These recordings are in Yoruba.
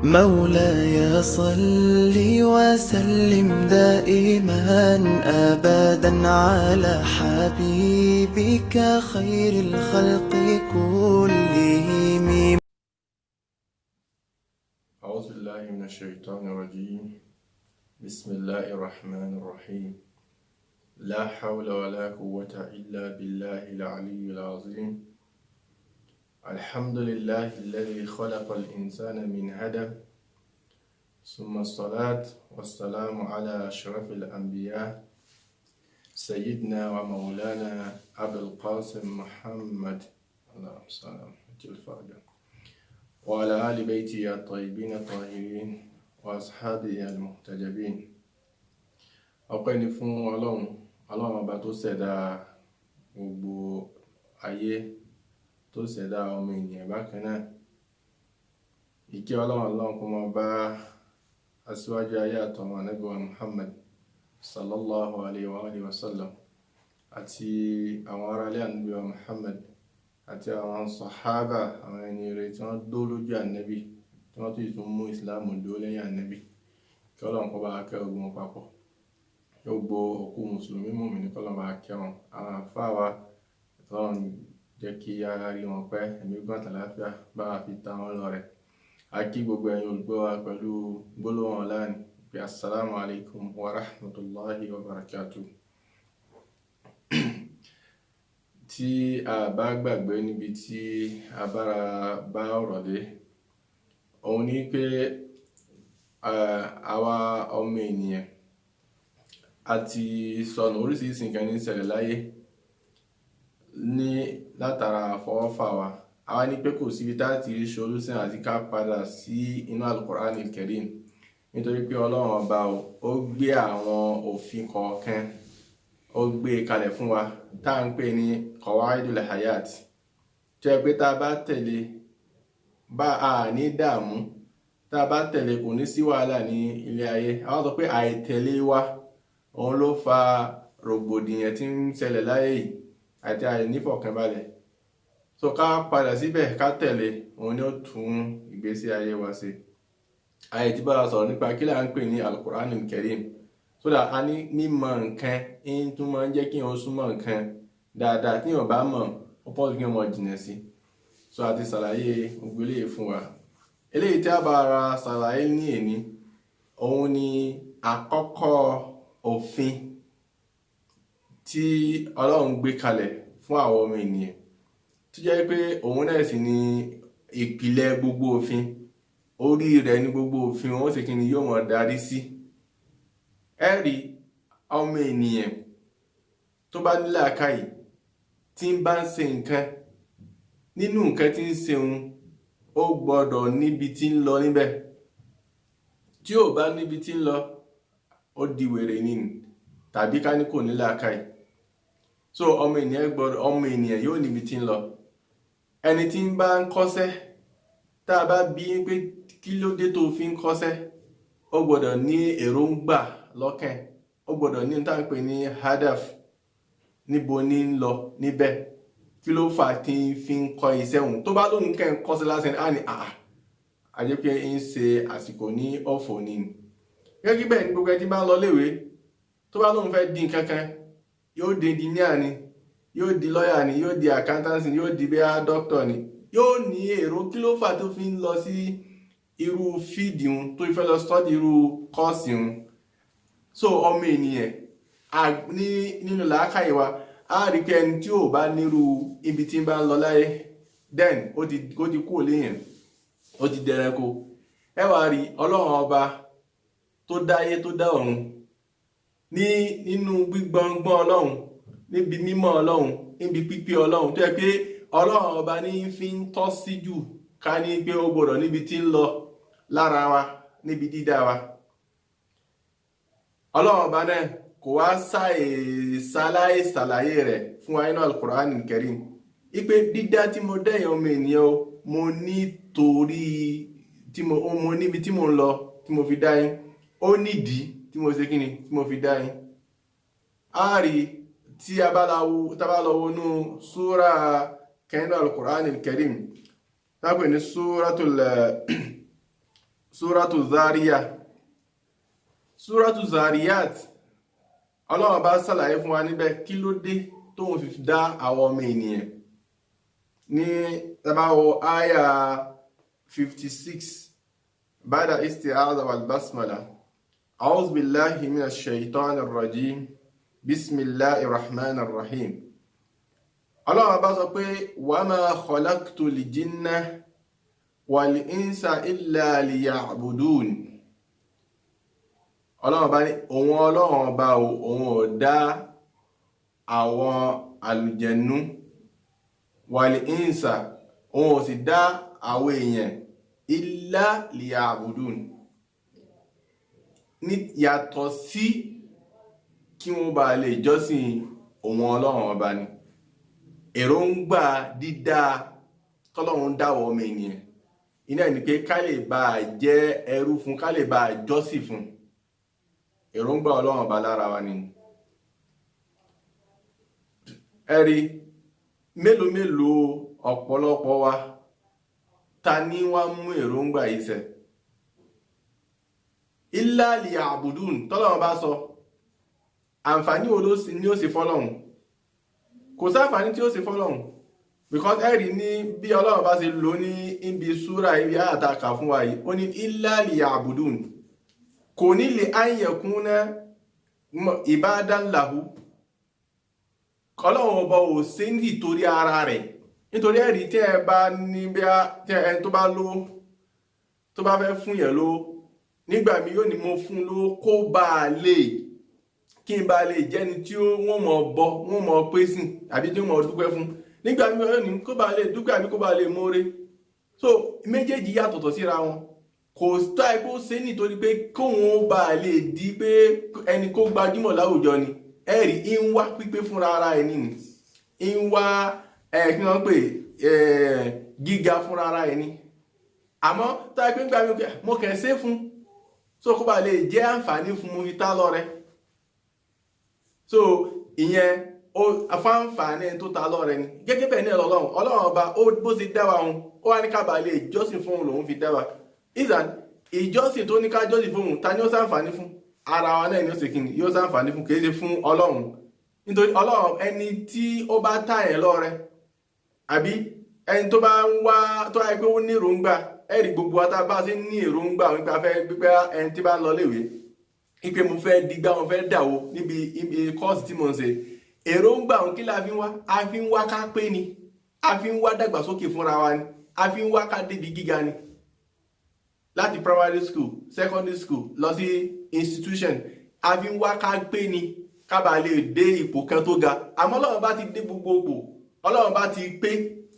مولاي صل وسلم دائما أبدا على حبيبك خير الخلق كلهم. أعوذ بالله من الشيطان الرجيم. بسم الله الرحمن الرحيم. لا حول ولا قوة إلا بالله العلي العظيم. الحمد لله الذي خلق الإنسان من عدم، ثم الصلاة والسلام على أشرف الأنبياء سيدنا ومولانا أبي القاسم محمد اللهم صل على وعلى آل بيته الطيبين الطاهرين وأصحابه المحتجبين. ọpẹ́ ni fún Ọlọ́run ọba tó ṣẹ̀dá gbogbo ayé, tó ṣẹ̀dá ọmọ ènìyàn bákan náà. Ìkẹ́ Ọlọ́run kó máa bá aṣíwájú ayé àtọ̀mọ̀ Ànábì wa Muhammad sallallahu alayhi wa sallam àti àwọn aráalé Ànábì wa Muhammad àti àwọn sàhábà, àwọn ẹni rere tí wọ́n dó lójú Ànábì, tí wọ́n tún mú ìsìláàmù dó lẹ́yìn Ànábì. Kí Ọlọ́run kó bá wa kẹ́ ogun papọ̀. Gbogbo òkú mùsùlùmí mùmínì kí Ọlọ́run bá wa kẹ́ wọn. Àwọn àlùfáà wa Ọlọ́run jẹ́ kí ara rí wọn pẹ́, ẹ̀mí gùn àtàlàáfíà bá wa fi ta wọn lọ́rẹ. A kí gbogbo ẹ̀yin olùgbọ́ wa pẹ̀lú gbólóhùn ọ̀la ni pé assalamu alaikum wa rahmatullahi wa barakatuh. Tí a bá gbàgbé níbi tí a bá ọ̀rọ̀ dé, òun ní pé àwa ọmọ ènìyàn àti sọnù oríṣiríṣi nǹkan ní ṣẹlẹ̀ láyé ní látara àfọwọ́fà wa. Àwa ní pé kò síbi tá ti rí solution àti ká padà sí inú al-Qur'ani al-Karim, nítorí pé Ọlọ́run ọba ó gbé àwọn òfin kọ̀ọ̀kan ó gbé kalẹ̀ fún wa tá ń pè ní qawaidul hayat, tó yẹ pé tá bá tẹ̀lé bá a ní dààmú, tá bá tẹ̀lé kò ní sí wàhálà ní ilé ayé. Àwọn sọ pé àìtẹ̀lé wa òun ló fa rògbòdìyàn tí ń ṣẹlẹ̀ láyé yìí àti àìnífọ̀kànbalẹ̀. So ká padà síbẹ̀ ká tẹ̀lé, òun ni ó tún ìgbésí ayé wa ṣe. Ayé tí bá sọ̀rọ̀ nípa kí là ń pè ní al-Qur'ani al-Karim, so that a ní mímọ̀ nǹkan ń tún máa ń jẹ́ kí wọ́n súnmọ́ nǹkan dáadáa. Tí wọ́n bá mọ̀ ó pọ̀ kí wọ́n jìnà sí. So a ti ṣàlàyé gbogbo eléyìí fún wa. Eléyìí tí a bá ra ṣàlàyé ní èní, òun ni àkọ́kọ́ òfin tí Ọlọ́run gbé kalẹ̀ fún àwọn ọmọ ènìyàn, tó jẹ́ pé òun náà sì ni ìpìlẹ̀ gbogbo òfin. Orí rẹ̀ ni gbogbo òfin wọ́n sì kí ni yóò mọ̀ darí sí. Ẹ̀rí ọmọ ènìyàn tó bá ní làákàyè tí ń bá ń ṣe nǹkan, nínú nǹkan tí ń ṣe òun ó gbọ́dọ̀ níbi tí ń lọ níbẹ̀. Tí ò bá níbi tí ń lọ, ó di wèrè nínú tàbí ká ní kò ní làákàyè. So ọmọ ènìyàn yóò níbi tí ń lọ. Ẹni tí ń bá ń kọ́ṣẹ́, tá a bá bí pé kí ló dé tó fi ń kọ́ṣẹ́, ó gbọ́dọ̀ ní èròǹgbà lọ́kàn, ó gbọ́dọ̀ ní tá ń pè ní hadaf, níbo ní ń lọ níbẹ̀, kí ló fà tí ń fi ń kọ́ iṣẹ́ òun. Tó bá lóhun kẹ́ ń kọ́ṣẹ́ lásán á ní àjẹ́ pé ń ṣe àsìkò ní ọ̀fọ̀ ni. Gẹ́gẹ́ bẹ́ẹ̀ ni gbogbo ẹni tí bá ń lọ léwe, tó bá lóhun fẹ́ dín kankan, yóò di engineer ni, yóò di lawyer ni, yóò di accountant ni, yóò di bẹ́ẹ̀ doctor ni, yóò ní èrò kí ló fà tó fi ń lọ sí irú fíìdì un, tó fẹ́ lọ study irú kọ́ọ̀sì un. So ọmọ ènìyàn nínú làákàyè wa á rí pé ẹni tí ò bá nírú ibi tí ń bá ń lọ láyé, then ó ti kúrò léèyàn, ó ti dẹranko. Ẹ wá rí Ọlọ́run ọba tó dáyé tó dá ọ̀run, nínú gbígbọ́ngbọ́n Ọlọ́run, níbi mímọ́ Ọlọ́run, níbi pípé Ọlọ́run, tó yẹ pé Ọlọ́run ọba ní fi ń tọ́ sí jù ká ní pé ó gbọ́dọ̀ níbi tí ń lọ lára wa, níbi dídá wa. Ọlọ́run ọba náà kò wá ṣàlàyé rẹ̀ fún wa nínú al-Qur'ani al-Karim. Ipe dídá tí mo dá ọmọ ènìyàn, mo nítorí mo níbi tí mo ń lọ tí mo fi dá yín, ó nídìí tí mo ṣe kíni tí mo fi dá yín. A rí tí a bá lọ wọnú súra kẹ́ńdọ̀ al-Qur'ani al-Karim, tápẹ̀ ní suratu zariyat Ọlọ́run bá ṣàlàyé fún wa níbẹ̀ kí ló dé tóun fi dá àwọn ọmọ ènìyàn ní tabawo aya 56 bada isti'adha wal basmala a'udhu billahi minash shaitanir rajim bismillahir rahmanir rahim Ọlọ́run bá sọ pé wa ma khalaqtul jinna wal insa illa liya'budun Ọlọ́run bá ní Ọlọ́run bá òun ò dá àwọn àlùjẹ̀nú wal insa òun ò sì dá àwọn èèyàn illa liya'budun ní yàtọ̀ sí kí wọ́n bá lè jọ́sìn òun Ọlọ́run ọba ni èròǹgbà dídá tọ́lọ́run dáwọ́ ọmọ ènìyàn iná ní pé ká lè bá jẹ́ ẹrú fún ká lè bá jọ́sìn fún èròǹgbà Ọlọ́run ọba lára wa ni ẹ̀rí mélòó ọ̀pọ̀lọpọ̀ wa ta ní wá mú èròǹgbà yìí ṣẹ illa liya'budun tọ́lọ́run bá sọ àǹfààní wo ni ó sì fọ́lọ́run kò sáǹfààní tí ó sì fọ́lọ́run because ẹ̀rí ní bí Ọlọ́run bá ṣe lò ní ibi súra ibi àtàkà fún wa yìí ó ní illa liya'budun kò ní lè an yakuna ibadan lahu Ọlọ́run ọba ò sí nítorí ara rẹ̀ nítorí ẹ̀rí tí ẹ bá ní bí ẹni tó bá lówó tó bá fẹ́ fún yẹn lówó nígbà mi yóò ní mo fún lówó kó bá lè kí n bá lè jẹ́ni tí wọ́n mọ̀ bọ́ wọ́n mọ̀ pé sìn àbí tí wọ́n mọ̀ dúpẹ́ fún nígbà mi yóò ní kó bá lè dúpẹ́ àbí kó bá lè mọ́re so méjèèjì yàtọ̀tọ̀ síra wọn kò tó àìkó ṣe nítorí pé kóun bá lè di pé ẹni kó gbajúmọ̀ láwùjọ ni ẹ̀rí ń wá pípé fúnra ara ẹni ni ń wá kí wọ́n pè gíga fúnra ara ẹni àmọ́ tó àìpé ń gbà mí mo kẹ̀ ṣe fún so kó bá lè jẹ́ àǹfààní fún mo fi tá lọ́rẹ so ìyẹn afáǹfààní tó ta lọ́rẹ ni gẹ́gẹ́ bẹ́ẹ̀ ní Ọlọ́run ọba bó ti dá wa òun ó wá ní ká bá lè jọ́sìn fún òun lòun fi dá wa ìzàn ìjọ́sìn tó ní ká jọ́sìn fún òun ta ni ó ṣàǹfààní fún ara wa náà ni ó ṣe kí ni yóò ṣàǹfààní fún kìí ṣe fún Ọlọ́run nítorí Ọlọ́run ẹni tí ó bá tà ẹ̀ lọ́rẹ àbí ẹni tó bá ń wá tó wáyé pé ó ní èròǹgbà ẹ̀rí gbogbo ata bá ṣe ní èròǹgbà nípa fẹ́ gbígbá ẹni tí bá ń lọ léèwé ipe mo fẹ́ digbá mo fẹ́ dàwó níbi kọ́ọ̀sì tí mo ń ṣe èròǹgbà òun kí la fi ń wá a fi ń wá ká pé ni a fi ń wá dàgbàsókè fúnra wa ni a fi ń wá ká débi gíga ni láti primary school secondary school lọ sí institution a fi ń wá ká pé ni ká bá lè dé ipò kan tó ga àmọ́ Ọlọ́run bá ti dé gbogbo ipò Ọlọ́run bá ti pé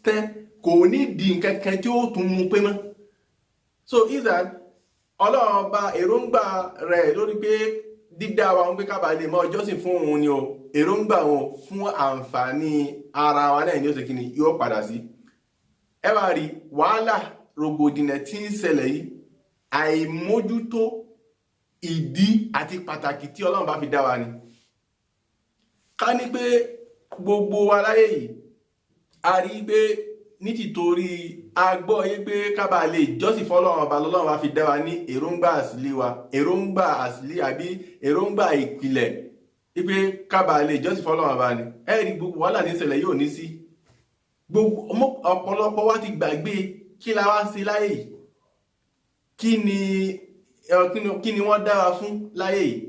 tán kò ní di nǹkan kan tí ó tún mú pé mọ́ so izan Ọlọ́run bá èròǹgbà rẹ̀ lórí pé dídá wa ń pé ká bá lè mọ ìjọsìn fún òun ni o èròǹgbà wọn fún àǹfààní ara wa náà ni ó ṣe kí ni yóò padà sí ẹ wá rí wàhálà rògbòdìyàn tí ń ṣẹlẹ̀ yìí àìmójútó ìdí àti pàtàkì tí Ọlọ́run bá fi dá wa ni ká ní pé gbogbo aláyé yìí a rí pé ní tìtorí agbọ́ yé pé ká bá lè jọ́sìn fọ́lọ́run ọba lọ́lọ́run bá fi dá wa ní èròǹgbà àsìlí wa èròǹgbà àsìlí àbí èròǹgbà ìpìlẹ̀ wípé ká bá lè jọ́sìn fọ́lọ́run ọba ni ẹ̀rí gbogbo wàhálà tí ń ṣẹlẹ̀ yóò ní sí gbogbo ọ̀pọ̀lọpọ̀ wa ti gbàgbé kí la wá sí láyé yìí kí ni wọ́n dá wa fún láyé yìí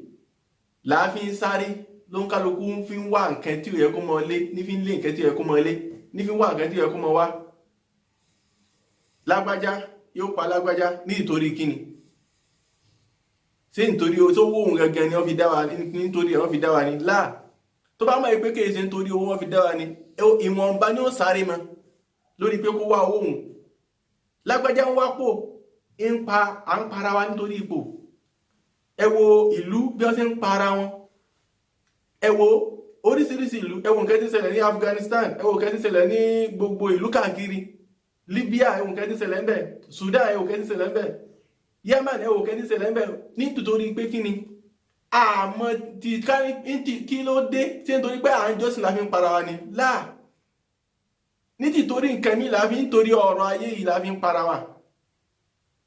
láàfin sáré ló ń kálukú fi ń wá nǹkan tí ó yẹ kó mọ lé ní fi ń lé nǹkan tí ó yẹ kó mọ lé ní fi ń wá nǹkan tí ó yẹ kó mọ wá lágbájá yóò pa lágbájá ní ìtorí kíni ṣé nítorí tó wó òun gẹ́gẹ́ ni wọ́n fi dá wa nítorí wọ́n fi dá wa ní láà tó bá mọ̀ pé kéèṣe nítorí owó wọ́n fi dá wa ní ìwọ̀nba ni ó sáré mọ́ lórí pé kó wá owó òun lágbájá ń wá pò à ń para wa nítorí ipò ẹ wo ìlú bí wọ́n ṣe ń para wọn ẹ wo oríṣiríṣi ìlú ẹ wo nǹkan tí ń ṣẹlẹ̀ ní Afghanistan ẹ wo nǹkan tí ń ṣẹlẹ̀ ní gbogbo ìlú káàkiri Libya ẹ wo nǹkan tí ń ṣẹlẹ̀ ń bẹ̀ Sudan ẹ wo nǹkan tí ń ṣẹlẹ̀ ń bẹ̀ Yemen ẹ wo nǹkan tí ń ṣẹlẹ̀ ń bẹ̀ nítorí pé kí ni àmọ́ kí ló dé tí nítorí pé à ń jọ́sìn la fi ń para wa ni láà ní tìtorí nǹkan mi la fi ń torí ọ̀rọ̀ ayé yìí la fi ń para wa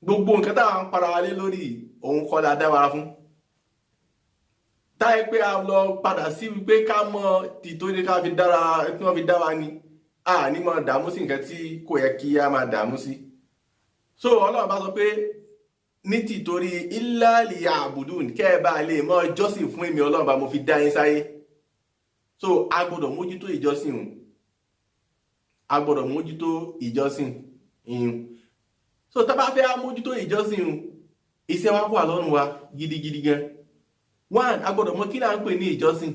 gbogbo nǹkan tá à ń para wa lé lórí òun kọ́ la dá wa fún táyé pé a lọ padà sí wípé ká mọ tìtorí ká fi dára tí wọ́n fi dá wa ni a ní mọ dààmú sí nǹkan tí kò yẹ kí a máa dààmú sí. So Ọlọ́run bá sọ pé ní tìtorí illa liya'budun kẹ́ ẹ bá lè mọ jọ́sìn fún èmi Ọlọ́run bá mo fi dá yín sáyé. So a gbọ́dọ̀ mójútó ìjọsìn òun, a gbọ́dọ̀ mójútó ìjọsìn ìhun. So tá bá fẹ́ mójútó ìjọsìn òun, iṣẹ́ wa wà lọ́rùn wa gidigidi gan. One, a gbọ́dọ̀ mọ̀ kí là ń pè ní ìjọsìn.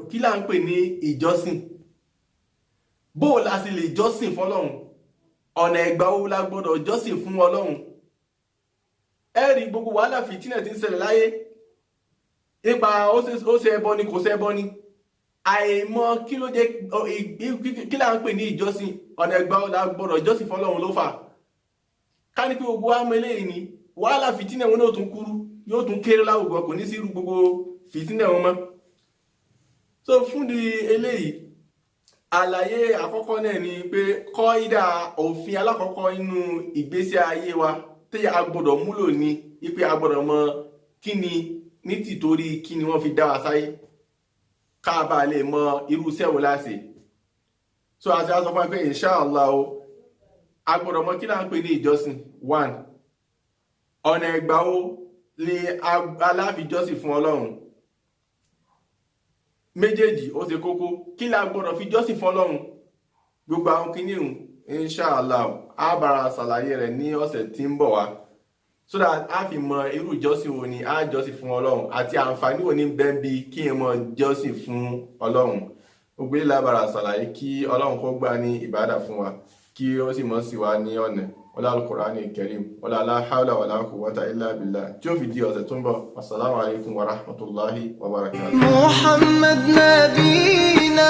Kí là ń pè ní ìjọsìn? Bó la sì lè jọ́sìn fọ́lọ́run? Ọ̀nà ìgbà wo la gbọ́dọ̀ jọ́sìn fún Ọlọ́run? Ẹ rí gbogbo wàhálà fìtínà tí ń ṣẹlẹ̀ láyé nípa ó ṣe ẹbọ ni kò ṣe ẹbọ ni. Àìmọ̀ kí ló jẹ́ kí là ń pè ní ìjọsìn? Ọ̀nà ìgbà wo la gbọ́dọ̀ jọ́sìn fọ́lọ́run ló fà. Ká ní pé gbogbo wa mọ̀ eléyìí ni wàhálà fìtínà wọn náà tún kúrú yóò tún kéré láwùjọ kò ní sí irú gbogbo fìtínà wọn mọ́. So fún di eléyìí àlàyé àkọ́kọ́ náà ni pé kọ́ídà òfin alákọ̀ọ́kọ́ inú ìgbésí ayé wa tí a gbọ́dọ̀ múlò ní wípé a gbọ́dọ̀ mọ̀ kí ni ní tìtorí kí ni wọ́n fi dá wa sáyé ká bá lè mọ̀ irú iṣẹ́ wo la ṣe. So àti a sọ fún wa pé inshallah o a gbọ́dọ̀ mọ̀ kí là ń pè ní ìjọsìn. One, ọ̀nà ìgbà wo ni aláfijọ́sìn fún Ọlọ́run. Méjèèjì ó ṣe kókó. Kí la gbọ́dọ̀ fi jọ́sìn fún Ọlọ́run? Gbogbo àwọn kìnìún inshallah á bára ṣàlàyé rẹ̀ ní ọ̀sẹ̀ tí ń bọ̀ wá, so that a fi mọ irú ìjọsìn wo ni a jọ́sìn fún Ọlọ́run àti àǹfààní wo ní bẹ́ẹ̀ bí kí ẹ mọ jọ́sìn fún Ọlọ́run. Gbogbo ilé lábára ṣàlàyé kí Ọlọ́run kó gbà ní ìbádà fún wa, kí ó sì mọ̀ sí wa ní ọ̀nà. Wala al-Qur'ani al-Karim, wala la hawla wala quwwata illa billah. Tí ó fi di ọ̀sẹ̀ tó ń bọ̀. Assalamu alaikum wa rahmatullahi wa barakatuh. Muhammad nabina